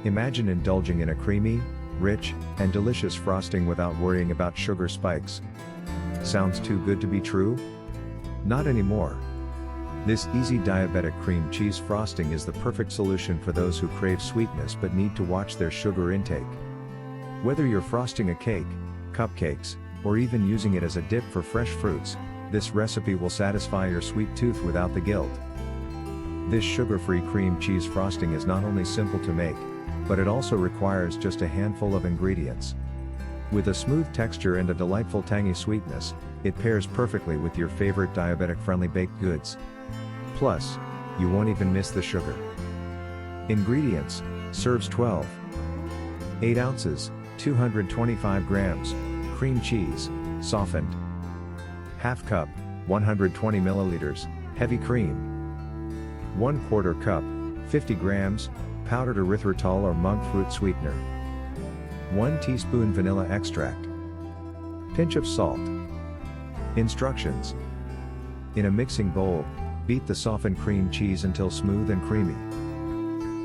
Imagine indulging in a creamy, rich, and delicious frosting without worrying about sugar spikes. Sounds too good to be true? Not anymore. This easy diabetic cream cheese frosting is the perfect solution for those who crave sweetness but need to watch their sugar intake. Whether you're frosting a cake, cupcakes, or even using it as a dip for fresh fruits, this recipe will satisfy your sweet tooth without the guilt. This sugar-free cream cheese frosting is not only simple to make, but it also requires just a handful of ingredients. With a smooth texture and a delightful tangy sweetness, it pairs perfectly with your favorite diabetic-friendly baked goods. Plus, you won't even miss the sugar. Ingredients: serves 12. 8 ounces, 225 grams, cream cheese, softened. Half cup, 120 milliliters, heavy cream. 1/4 cup, 50 grams, powdered erythritol or monk fruit sweetener. 1 teaspoon vanilla extract. Pinch of salt. Instructions. In a mixing bowl, beat the softened cream cheese until smooth and creamy.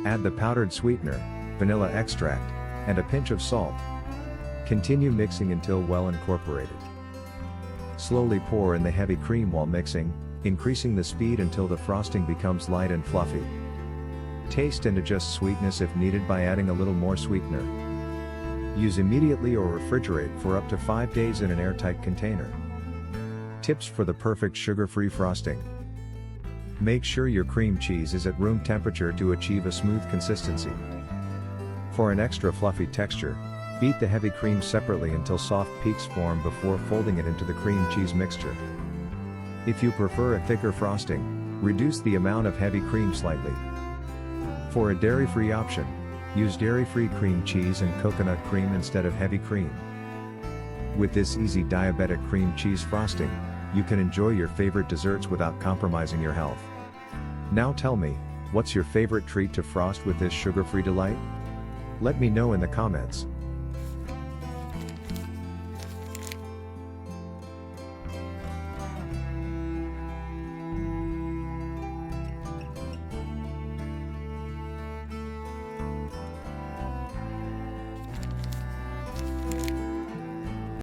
Add the powdered sweetener, vanilla extract, and a pinch of salt. Continue mixing until well incorporated. Slowly pour in the heavy cream while mixing, increasing the speed until the frosting becomes light and fluffy. Taste and adjust sweetness if needed by adding a little more sweetener. Use immediately or refrigerate for up to 5 days in an airtight container. Tips for the perfect sugar-free frosting. Make sure your cream cheese is at room temperature to achieve a smooth consistency. For an extra fluffy texture, beat the heavy cream separately until soft peaks form before folding it into the cream cheese mixture. If you prefer a thicker frosting, reduce the amount of heavy cream slightly. For a dairy-free option, use dairy-free cream cheese and coconut cream instead of heavy cream. With this easy diabetic cream cheese frosting, you can enjoy your favorite desserts without compromising your health. Now tell me, what's your favorite treat to frost with this sugar-free delight? Let me know in the comments.